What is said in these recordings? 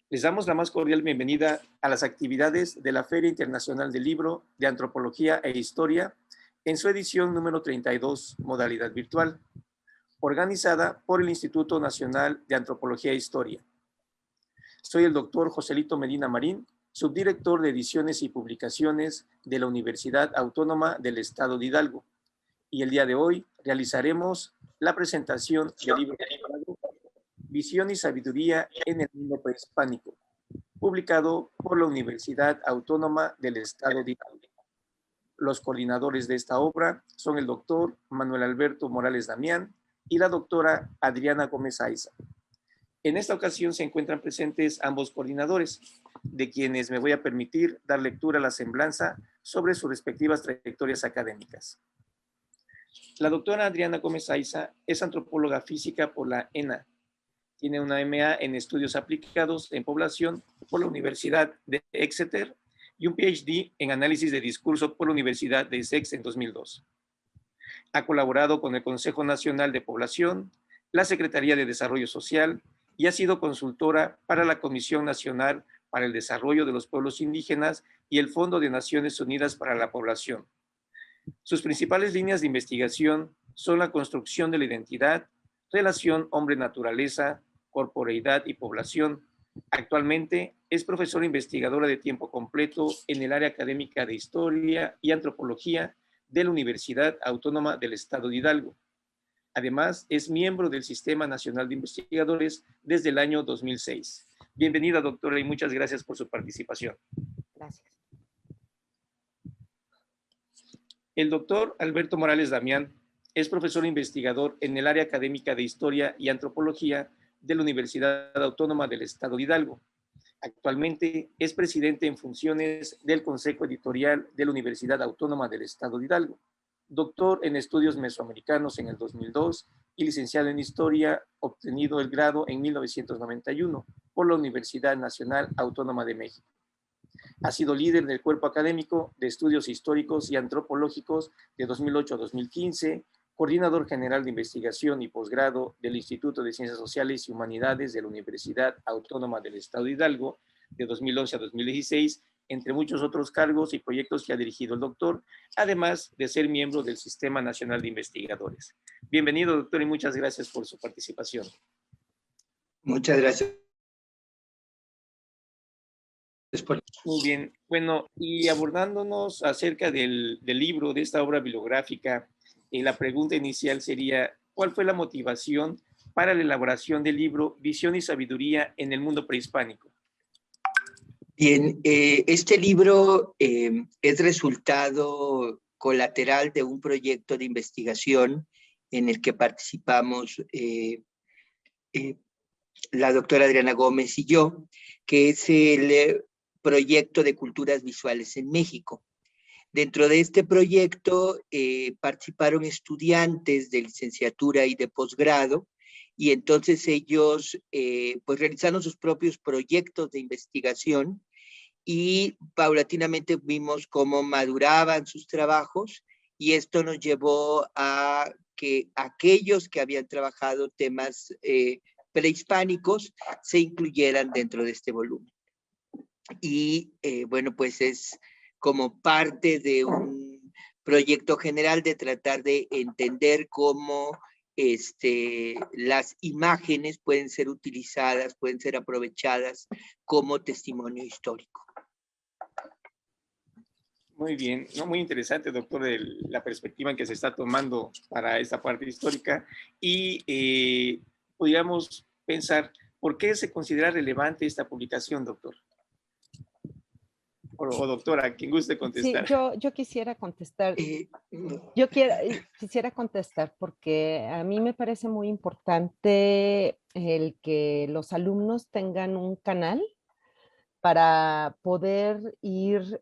Les damos la más cordial bienvenida a las actividades de la Feria Internacional del Libro de Antropología e Historia en su edición número 32, modalidad virtual, organizada por el Instituto Nacional de Antropología e Historia. Soy el doctor Joselito Medina Marín, subdirector de Ediciones y Publicaciones de la Universidad Autónoma del Estado de Hidalgo, y el día de hoy realizaremos la presentación del libro Visión y Sabiduría en el Mundo Prehispánico, publicado por la Universidad Autónoma del Estado de Hidalgo. Los coordinadores de esta obra son el doctor Manuel Alberto Morales Damián y la doctora Adriana Gómez Aiza. En esta ocasión se encuentran presentes ambos coordinadores, de quienes me voy a permitir dar lectura a la semblanza sobre sus respectivas trayectorias académicas. La doctora Adriana Gómez Aiza es antropóloga física por la ENA. Tiene una MA en Estudios Aplicados en Población por la Universidad de Exeter y un PhD en Análisis de Discurso por la Universidad de Essex en 2002. Ha colaborado con el Consejo Nacional de Población, la Secretaría de Desarrollo Social y ha sido consultora para la Comisión Nacional para el Desarrollo de los Pueblos Indígenas y el Fondo de Naciones Unidas para la Población. Sus principales líneas de investigación son la construcción de la identidad, relación hombre-naturaleza, corporeidad y población. Actualmente es profesora investigadora de tiempo completo en el área académica de Historia y Antropología de la Universidad Autónoma del Estado de Hidalgo. Además, es miembro del Sistema Nacional de Investigadores desde el año 2006. Bienvenida, doctora, y muchas gracias por su participación. Gracias. El doctor Alberto Morales Damián es profesor investigador en el área académica de Historia y Antropología de la Universidad Autónoma del Estado de Hidalgo. Actualmente es presidente en funciones del Consejo Editorial de la Universidad Autónoma del Estado de Hidalgo, doctor en estudios mesoamericanos en el 2002 y licenciado en Historia, obtenido el grado en 1991 por la Universidad Nacional Autónoma de México. Ha sido líder del Cuerpo Académico de Estudios Históricos y Antropológicos de 2008 a 2015, coordinador general de investigación y posgrado del Instituto de Ciencias Sociales y Humanidades de la Universidad Autónoma del Estado de Hidalgo de 2011 a 2016, entre muchos otros cargos y proyectos que ha dirigido el doctor, además de ser miembro del Sistema Nacional de Investigadores. Bienvenido, doctor, y muchas gracias por su participación. Muchas gracias. Muy bien, bueno, y abordándonos acerca del libro, de esta obra bibliográfica, la pregunta inicial sería, ¿cuál fue la motivación para la elaboración del libro Visión y Sabiduría en el Mundo Prehispánico? Bien, este libro es resultado colateral de un proyecto de investigación en el que participamos la doctora Adriana Gómez y yo, que es el proyecto de culturas visuales en México. Dentro de este proyecto participaron estudiantes de licenciatura y de posgrado, y entonces ellos pues realizaron sus propios proyectos de investigación y paulatinamente vimos cómo maduraban sus trabajos, y esto nos llevó a que aquellos que habían trabajado temas prehispánicos se incluyeran dentro de este volumen. Y bueno, pues es como parte de un proyecto general de tratar de entender cómo las imágenes pueden ser utilizadas, pueden ser aprovechadas como testimonio histórico. Muy bien, no, muy interesante, doctor, la perspectiva en que se está tomando para esta parte histórica, y podríamos pensar, ¿por qué se considera relevante esta publicación, doctor? O doctora, quien guste contestar. Sí, yo quisiera contestar. Quisiera contestar porque a mí me parece muy importante el que los alumnos tengan un canal para poder ir,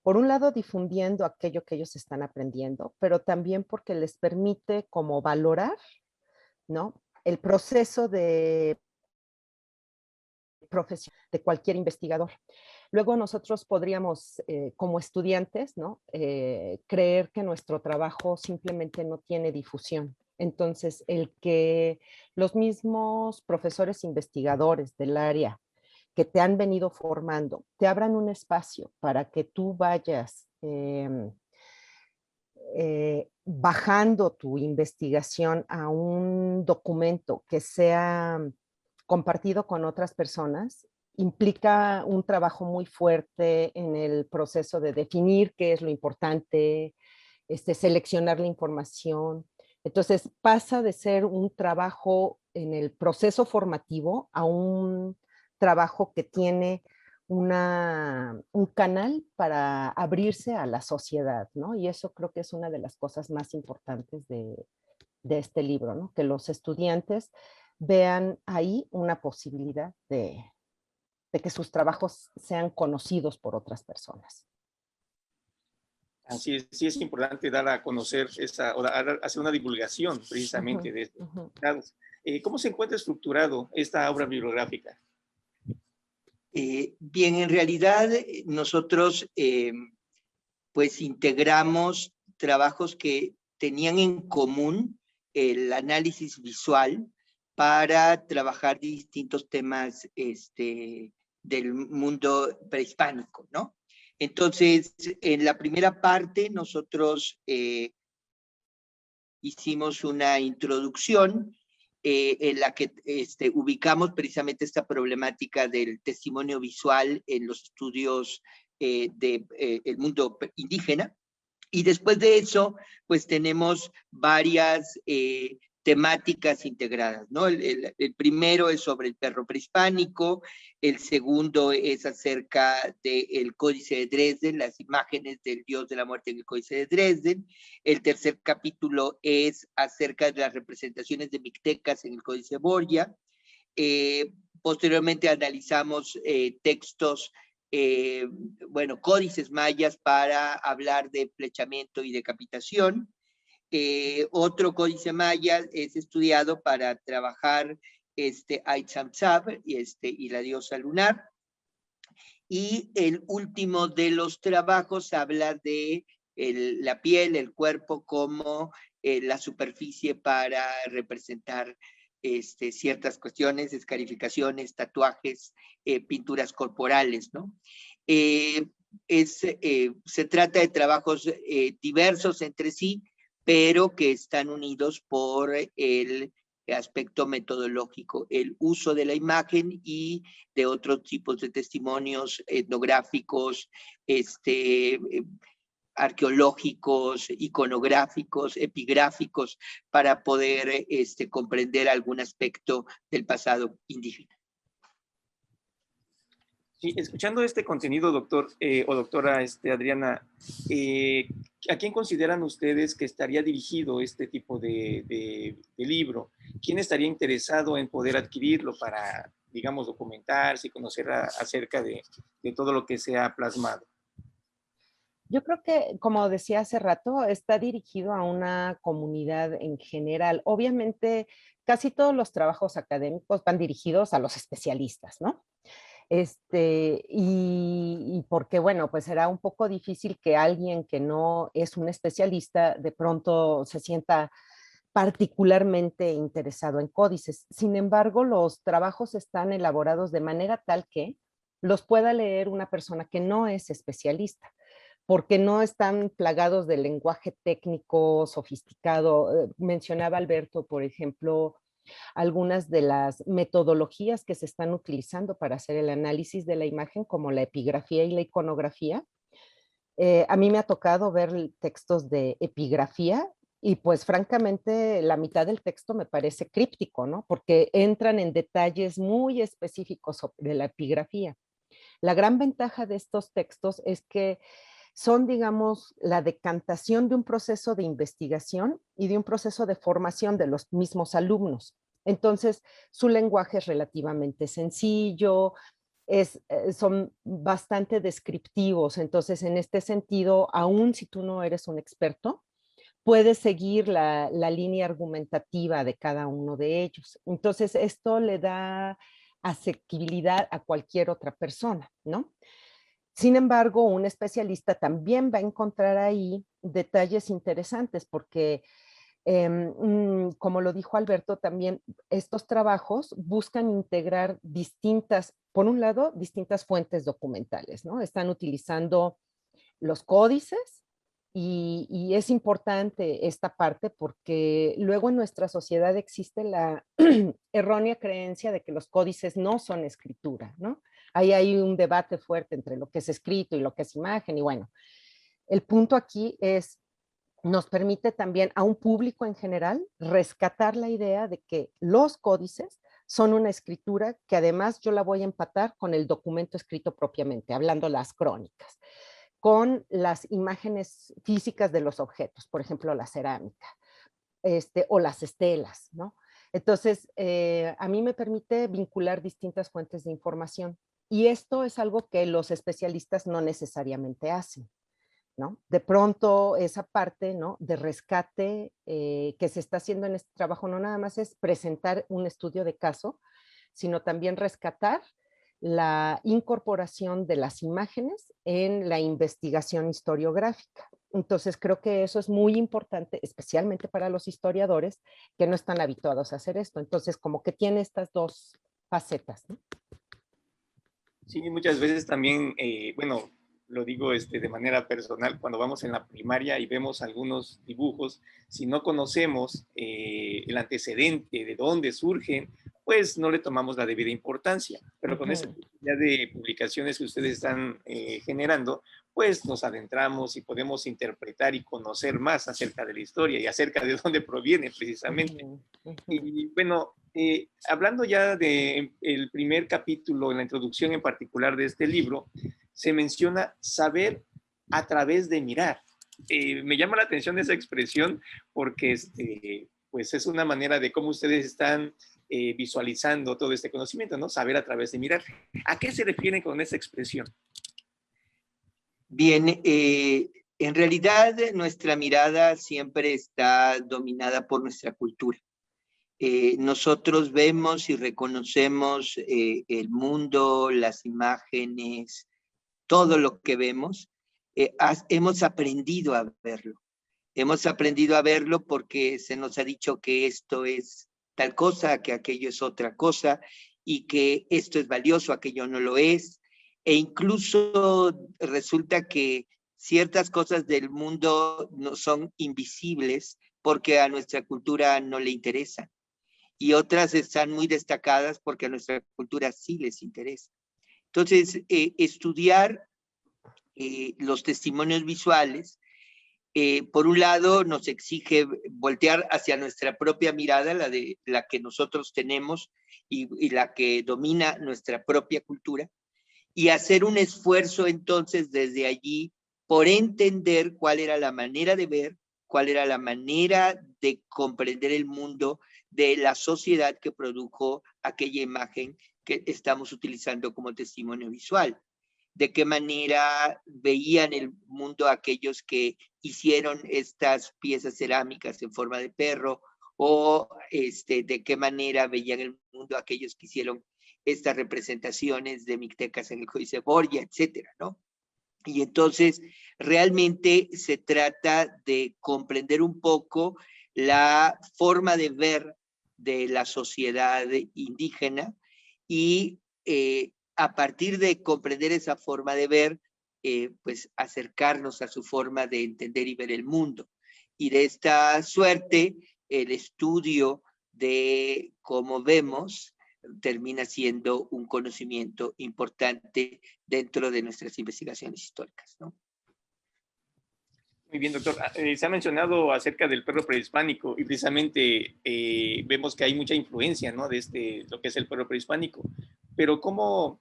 por un lado, difundiendo aquello que ellos están aprendiendo, pero también porque les permite como valorar, ¿no?, el proceso de profesión de cualquier investigador. Luego nosotros podríamos, como estudiantes, ¿no?, creer que nuestro trabajo simplemente no tiene difusión. Entonces, el que los mismos profesores investigadores del área que te han venido formando, te abran un espacio para que tú vayas bajando tu investigación a un documento que sea compartido con otras personas, implica un trabajo muy fuerte en el proceso de definir qué es lo importante, seleccionar la información. Entonces pasa de ser un trabajo en el proceso formativo a un trabajo que tiene un canal para abrirse a la sociedad, ¿no? Y eso creo que es una de las cosas más importantes de este libro, ¿no? Que los estudiantes vean ahí una posibilidad de que sus trabajos sean conocidos por otras personas. Así es, sí es importante dar a conocer hacer una divulgación precisamente de estos resultados. ¿Cómo se encuentra estructurado esta obra bibliográfica? Bien, en realidad nosotros pues integramos trabajos que tenían en común el análisis visual para trabajar distintos temas del mundo prehispánico, ¿no? Entonces, en la primera parte nosotros hicimos una introducción en la que ubicamos precisamente esta problemática del testimonio visual en los estudios del mundo indígena. Y después de eso, pues tenemos varias temáticas integradas, ¿no? El primero es sobre el perro prehispánico, el segundo es acerca del Códice de Dresden, las imágenes del dios de la muerte en el Códice de Dresden, el tercer capítulo es acerca de las representaciones de mixtecas en el Códice de Borgia, posteriormente analizamos textos códices mayas para hablar de flechamiento y decapitación. Otro códice maya es estudiado para trabajar Aitzamtzab y la diosa lunar. Y el último de los trabajos habla de la piel, el cuerpo como la superficie para representar ciertas cuestiones, escarificaciones, tatuajes, pinturas corporales, ¿no? Se trata de trabajos diversos entre sí, pero que están unidos por el aspecto metodológico, el uso de la imagen y de otros tipos de testimonios etnográficos, arqueológicos, iconográficos, epigráficos, para poder comprender algún aspecto del pasado indígena. Sí, escuchando este contenido, doctor o doctora Adriana, ¿a quién consideran ustedes que estaría dirigido este tipo de libro? ¿Quién estaría interesado en poder adquirirlo para, digamos, documentarse y conocer acerca de todo lo que se ha plasmado? Yo creo que, como decía hace rato, está dirigido a una comunidad en general. Obviamente, casi todos los trabajos académicos van dirigidos a los especialistas, ¿no? Y porque, bueno, pues será un poco difícil que alguien que no es un especialista de pronto se sienta particularmente interesado en códices. Sin embargo, los trabajos están elaborados de manera tal que los pueda leer una persona que no es especialista, porque no están plagados de lenguaje técnico sofisticado. Mencionaba Alberto, por ejemplo, algunas de las metodologías que se están utilizando para hacer el análisis de la imagen, como la epigrafía y la iconografía. A mí me ha tocado ver textos de epigrafía y pues francamente la mitad del texto me parece críptico, ¿no? Porque entran en detalles muy específicos sobre la epigrafía. La gran ventaja de estos textos es que son, digamos, la decantación de un proceso de investigación y de un proceso de formación de los mismos alumnos. Entonces, su lenguaje es relativamente sencillo, son bastante descriptivos. Entonces, en este sentido, aun si tú no eres un experto, puedes seguir la línea argumentativa de cada uno de ellos. Entonces, esto le da asequibilidad a cualquier otra persona, ¿no? Sin embargo, un especialista también va a encontrar ahí detalles interesantes porque Como lo dijo Alberto, también estos trabajos buscan integrar distintas, por un lado, distintas fuentes documentales, ¿no? Están utilizando los códices y es importante esta parte porque luego en nuestra sociedad existe la errónea creencia de que los códices no son escritura, ¿no? Ahí hay un debate fuerte entre lo que es escrito y lo que es imagen y bueno, el punto aquí es nos permite también a un público en general rescatar la idea de que los códices son una escritura que además yo la voy a empatar con el documento escrito propiamente, hablando las crónicas, con las imágenes físicas de los objetos, por ejemplo, la cerámica, o las estelas, ¿no? Entonces, a mí me permite vincular distintas fuentes de información y esto es algo que los especialistas no necesariamente hacen. ¿No? De pronto esa parte, ¿no? De rescate que se está haciendo en este trabajo no nada más es presentar un estudio de caso, sino también rescatar la incorporación de las imágenes en la investigación historiográfica. Entonces creo que eso es muy importante, especialmente para los historiadores que no están habituados a hacer esto. Entonces como que tiene estas dos facetas, ¿no? Sí, muchas veces también, bueno, lo digo de manera personal, cuando vamos en la primaria y vemos algunos dibujos, si no conocemos el antecedente de dónde surgen, pues no le tomamos la debida importancia. Pero con esta cantidad de publicaciones que ustedes están generando, pues nos adentramos y podemos interpretar y conocer más acerca de la historia y acerca de dónde proviene precisamente. Y bueno, hablando ya del primer capítulo, en la introducción en particular de este libro, se menciona saber a través de mirar. Me llama la atención esa expresión porque pues es una manera de cómo ustedes están visualizando todo este conocimiento, ¿no? Saber a través de mirar. ¿A qué se refieren con esa expresión? Bien, en realidad nuestra mirada siempre está dominada por nuestra cultura. Nosotros vemos y reconocemos el mundo, las imágenes, todo lo que vemos, hemos aprendido a verlo. Hemos aprendido a verlo porque se nos ha dicho que esto es tal cosa, que aquello es otra cosa, y que esto es valioso, aquello no lo es. E incluso resulta que ciertas cosas del mundo no son invisibles porque a nuestra cultura no le interesan. Y otras están muy destacadas porque a nuestra cultura sí les interesa. Entonces, estudiar los testimonios visuales, por un lado nos exige voltear hacia nuestra propia mirada, la que nosotros tenemos y la que domina nuestra propia cultura, y hacer un esfuerzo entonces desde allí por entender cuál era la manera de ver, cuál era la manera de comprender el mundo de la sociedad que produjo aquella imagen que estamos utilizando como testimonio visual. De qué manera veían el mundo aquellos que hicieron estas piezas cerámicas en forma de perro, o de qué manera veían el mundo aquellos que hicieron estas representaciones de mixtecas en el Códice Borgia, etcétera, ¿no? Y entonces realmente se trata de comprender un poco la forma de ver de la sociedad indígena y a partir de comprender esa forma de ver, pues acercarnos a su forma de entender y ver el mundo. Y de esta suerte, el estudio de cómo vemos termina siendo un conocimiento importante dentro de nuestras investigaciones históricas, ¿no? Muy bien, doctor. Se ha mencionado acerca del perro prehispánico y precisamente vemos que hay mucha influencia, ¿no? De lo que es el perro prehispánico. Pero ¿cómo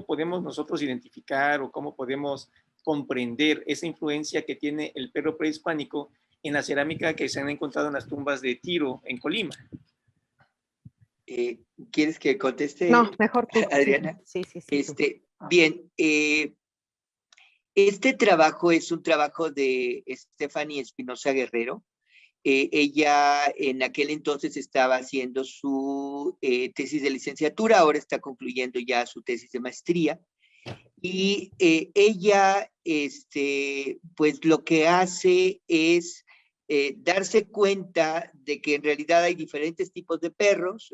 podemos nosotros identificar o cómo podemos comprender esa influencia que tiene el perro prehispánico en la cerámica que se han encontrado en las tumbas de Tiro, en Colima? ¿Quieres que conteste? No, mejor tú, Adriana. Sí. Bien, este trabajo es un trabajo de Stephanie Espinosa Guerrero. Ella en aquel entonces estaba haciendo su tesis de licenciatura, ahora está concluyendo ya su tesis de maestría. Y ella, pues lo que hace es darse cuenta de que en realidad hay diferentes tipos de perros,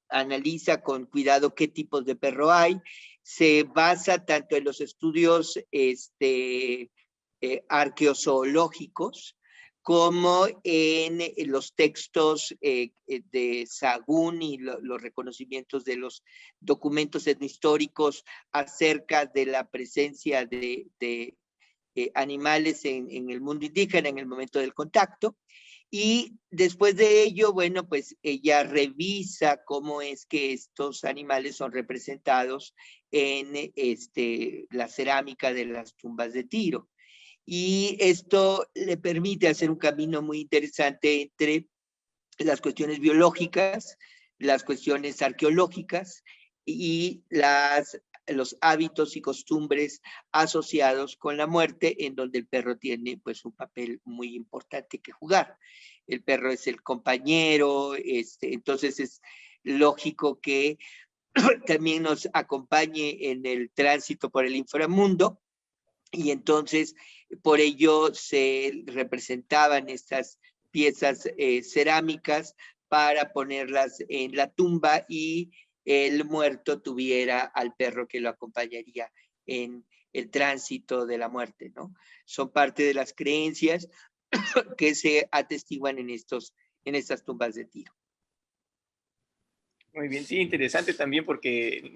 analiza con cuidado qué tipos de perro hay, se basa tanto en los estudios arqueozoológicos como en los textos de Sahagún y los reconocimientos de los documentos etnohistóricos acerca de la presencia de animales en el mundo indígena en el momento del contacto. Y después de ello, bueno, pues ella revisa cómo es que estos animales son representados en la cerámica de las tumbas de Tiro. Y esto le permite hacer un camino muy interesante entre las cuestiones biológicas, las cuestiones arqueológicas y los hábitos y costumbres asociados con la muerte, en donde el perro tiene pues un papel muy importante que jugar. El perro es el compañero, entonces es lógico que también nos acompañe en el tránsito por el inframundo, y entonces por ello se representaban estas piezas cerámicas para ponerlas en la tumba y el muerto tuviera al perro que lo acompañaría en el tránsito de la muerte, ¿no? Son parte de las creencias que se atestiguan en estas tumbas de Tiro. Muy bien, sí, interesante también porque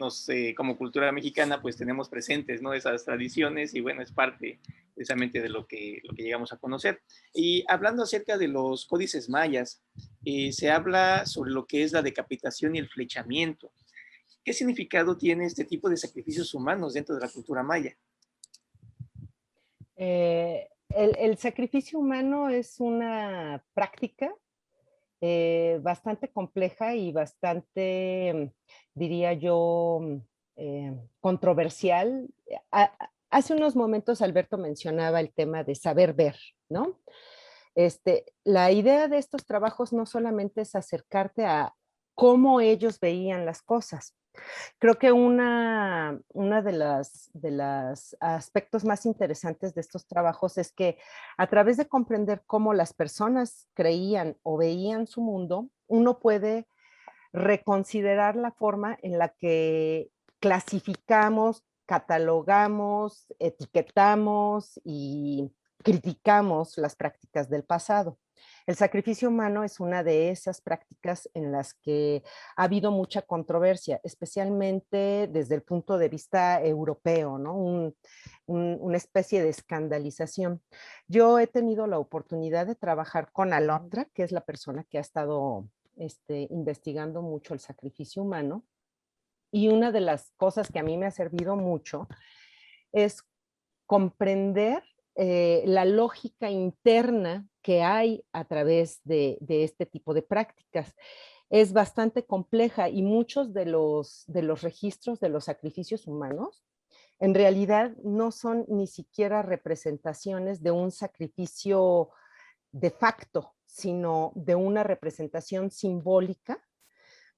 como cultura mexicana pues tenemos presentes, ¿no? Esas tradiciones y bueno, es parte precisamente de lo que llegamos a conocer. Y hablando acerca de los códices mayas, se habla sobre lo que es la decapitación y el flechamiento. ¿Qué significado tiene este tipo de sacrificios humanos dentro de la cultura maya? El sacrificio humano es una práctica bastante compleja y bastante, diría yo, controversial. Hace unos momentos Alberto mencionaba el tema de saber ver, ¿no? La idea de estos trabajos no solamente es acercarte a cómo ellos veían las cosas. Creo que una de las aspectos más interesantes de estos trabajos es que a través de comprender cómo las personas creían o veían su mundo, uno puede reconsiderar la forma en la que clasificamos, catalogamos, etiquetamos y criticamos las prácticas del pasado. El sacrificio humano es una de esas prácticas en las que ha habido mucha controversia, especialmente desde el punto de vista europeo, ¿no? Una especie de escandalización. Yo he tenido la oportunidad de trabajar con Alondra, que es la persona que ha estado investigando mucho el sacrificio humano, y una de las cosas que a mí me ha servido mucho es comprender la lógica interna que hay a través de este tipo de prácticas. Es bastante compleja y muchos de los registros de los sacrificios humanos en realidad no son ni siquiera representaciones de un sacrificio de facto, sino de una representación simbólica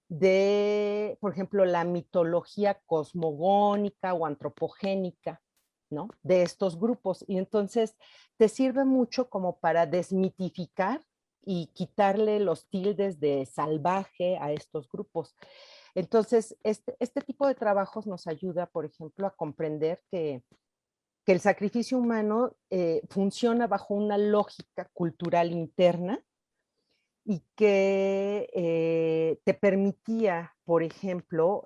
de, por ejemplo, la mitología cosmogónica o antropogénica, ¿no? De estos grupos. Y entonces te sirve mucho como para desmitificar y quitarle los tildes de salvaje a estos grupos. Entonces, este tipo de trabajos nos ayuda, por ejemplo, a comprender que el sacrificio humano funciona bajo una lógica cultural interna y que te permitía, por ejemplo,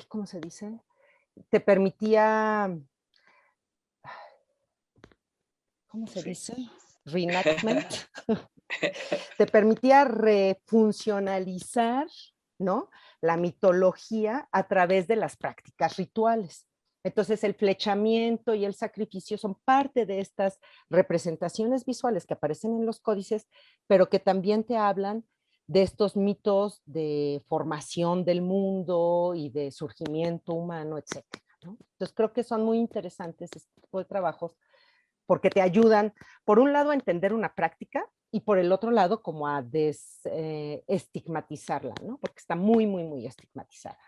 ¿cómo se dice? Te permitía, ¿cómo se dice? Reenactment. Te permitía refuncionalizar, ¿no? La mitología a través de las prácticas rituales. Entonces, el flechamiento y el sacrificio son parte de estas representaciones visuales que aparecen en los códices, pero que también te hablan de estos mitos de formación del mundo y de surgimiento humano, etcétera, ¿no? Entonces, creo que son muy interesantes este tipo de trabajos porque te ayudan, por un lado, a entender una práctica y por el otro lado, como a desestigmatizarla, ¿no? Porque está muy, muy, muy estigmatizada.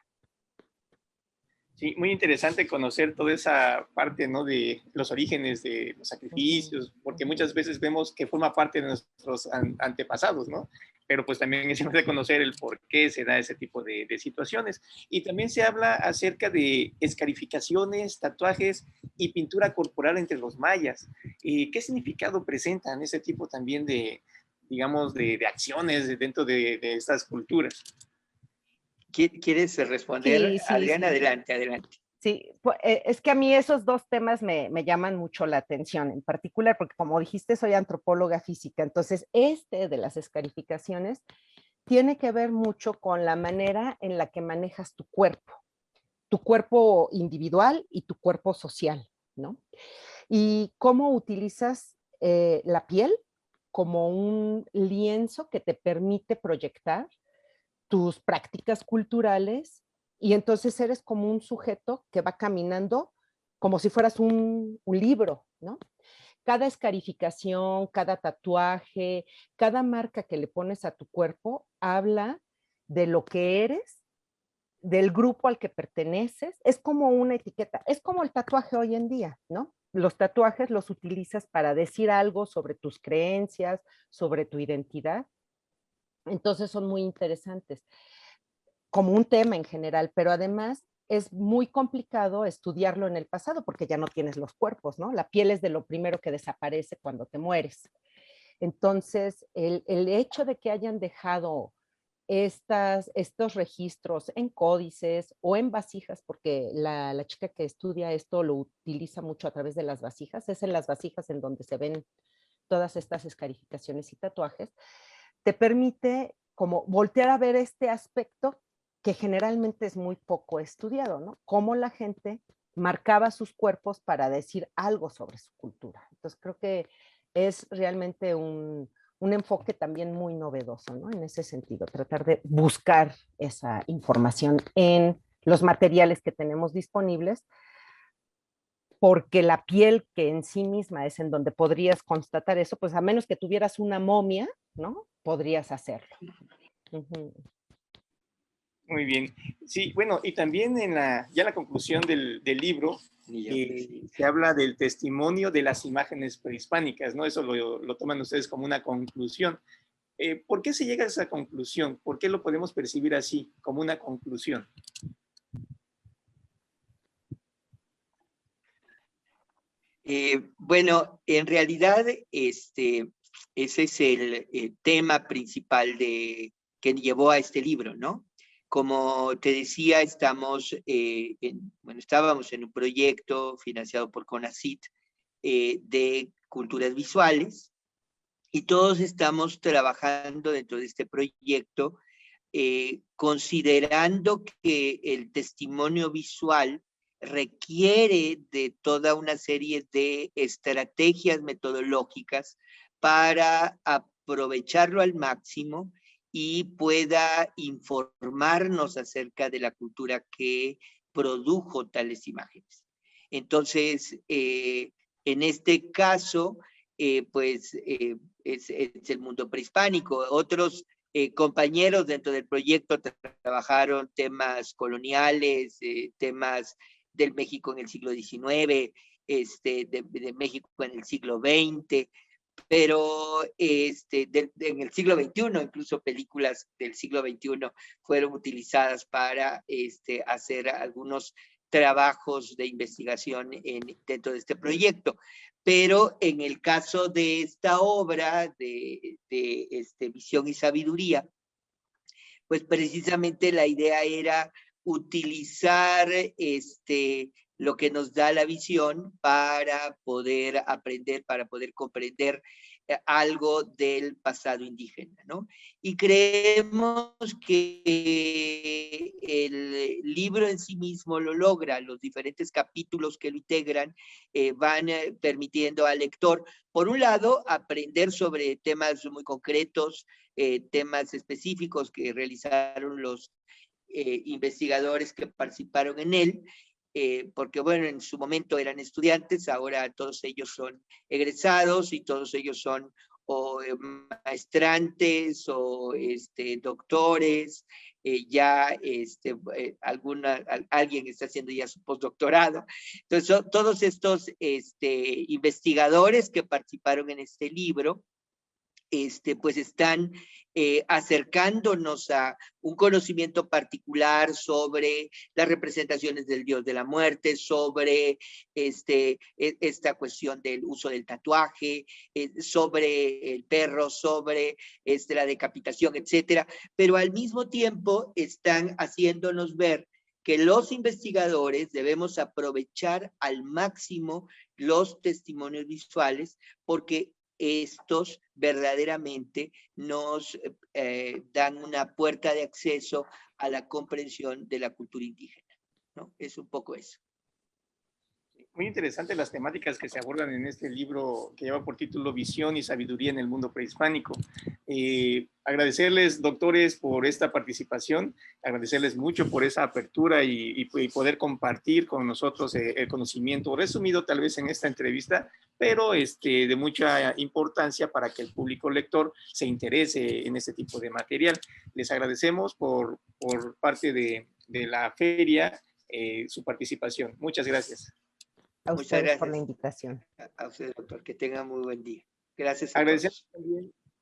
Sí, muy interesante conocer toda esa parte, ¿no? De los orígenes de los sacrificios, porque muchas veces vemos que forma parte de nuestros antepasados, ¿no? Pero pues también es importante conocer el por qué se da ese tipo de situaciones. Y también se habla acerca de escarificaciones, tatuajes y pintura corporal entre los mayas. ¿Qué significado presentan ese tipo también de, digamos, de acciones dentro de estas culturas? ¿Quieres responder, Sí, sí, Adriana? sí. Adelante, adelante. Sí, es que a mí esos dos temas me llaman mucho la atención, en particular porque como dijiste, soy antropóloga física, entonces este de las escarificaciones tiene que ver mucho con la manera en la que manejas tu cuerpo individual y tu cuerpo social, ¿no? Y cómo utilizas la piel como un lienzo que te permite proyectar tus prácticas culturales y entonces eres como un sujeto que va caminando como si fueras un libro, ¿no? Cada escarificación, cada tatuaje, cada marca que le pones a tu cuerpo habla de lo que eres, del grupo al que perteneces, es como una etiqueta, es como el tatuaje hoy en día, ¿no? Los tatuajes los utilizas para decir algo sobre tus creencias, sobre tu identidad, entonces son muy interesantes como un tema en general, pero además es muy complicado estudiarlo en el pasado porque ya no tienes los cuerpos, ¿no? La piel es de lo primero que desaparece cuando te mueres. Entonces, el hecho de que hayan dejado estos registros en códices o en vasijas, porque la chica que estudia esto lo utiliza mucho a través de las vasijas, es en las vasijas en donde se ven todas estas escarificaciones y tatuajes, te permite como voltear a ver este aspecto que generalmente es muy poco estudiado, ¿no? Cómo la gente marcaba sus cuerpos para decir algo sobre su cultura. Entonces creo que es realmente un enfoque también muy novedoso, ¿no? En ese sentido, tratar de buscar esa información en los materiales que tenemos disponibles, porque la piel que en sí misma es en donde podrías constatar eso, pues a menos que tuvieras una momia, ¿no? Podrías hacerlo. Ujú. Muy bien. Sí, bueno, y también en ya la conclusión del libro se habla del testimonio de las imágenes prehispánicas, ¿no? Eso lo toman ustedes como una conclusión. ¿Por qué se llega a esa conclusión? ¿Por qué lo podemos percibir así, como una conclusión? Bueno, en realidad, ese es el tema principal que llevó a este libro, ¿no? Como te decía, estábamos en un proyecto financiado por CONACYT de culturas visuales y todos estamos trabajando dentro de este proyecto considerando que el testimonio visual requiere de toda una serie de estrategias metodológicas para aprovecharlo al máximo y pueda informarnos acerca de la cultura que produjo tales imágenes. Entonces, en este caso, es el mundo prehispánico. Otros compañeros dentro del proyecto trabajaron temas coloniales, temas del México en el siglo XIX, de México en el siglo XX, pero en el siglo XXI, incluso películas del siglo XXI fueron utilizadas para hacer algunos trabajos de investigación dentro de este proyecto. Pero en el caso de esta obra de Visión y Sabiduría, pues precisamente la idea era utilizar lo que nos da la visión para poder aprender, para poder comprender algo del pasado indígena, ¿no? Y creemos que el libro en sí mismo lo logra, los diferentes capítulos que lo integran van permitiendo al lector, por un lado, aprender sobre temas muy concretos, temas específicos que realizaron los investigadores que participaron en él, porque bueno, en su momento eran estudiantes, ahora todos ellos son egresados y todos ellos son o maestrantes o doctores, alguien está haciendo ya su postdoctorado. Entonces, todos estos investigadores que participaron en este libro, pues están acercándonos a un conocimiento particular sobre las representaciones del dios de la muerte, sobre esta cuestión del uso del tatuaje, sobre el perro, sobre la decapitación, etcétera, pero al mismo tiempo están haciéndonos ver que los investigadores debemos aprovechar al máximo los testimonios visuales, porque estos verdaderamente nos dan una puerta de acceso a la comprensión de la cultura indígena, ¿no? Es un poco eso. Muy interesantes las temáticas que se abordan en este libro que lleva por título Visión y Sabiduría en el Mundo Prehispánico. Agradecerles, doctores, por esta participación, agradecerles mucho por esa apertura y poder compartir con nosotros el conocimiento resumido tal vez en esta entrevista, pero de mucha importancia para que el público lector se interese en este tipo de material. Les agradecemos por parte de la feria su participación. Muchas gracias. A ustedes por la invitación. A usted, doctor, que tenga muy buen día. Gracias a todos.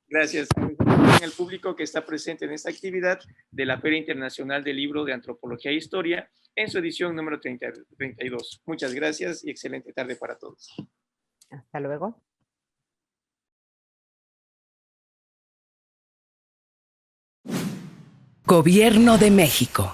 Gracias al público que está presente en esta actividad de la Feria Internacional del Libro de Antropología e Historia en su edición número 32. Muchas gracias y excelente tarde para todos. Hasta luego. Gobierno de México.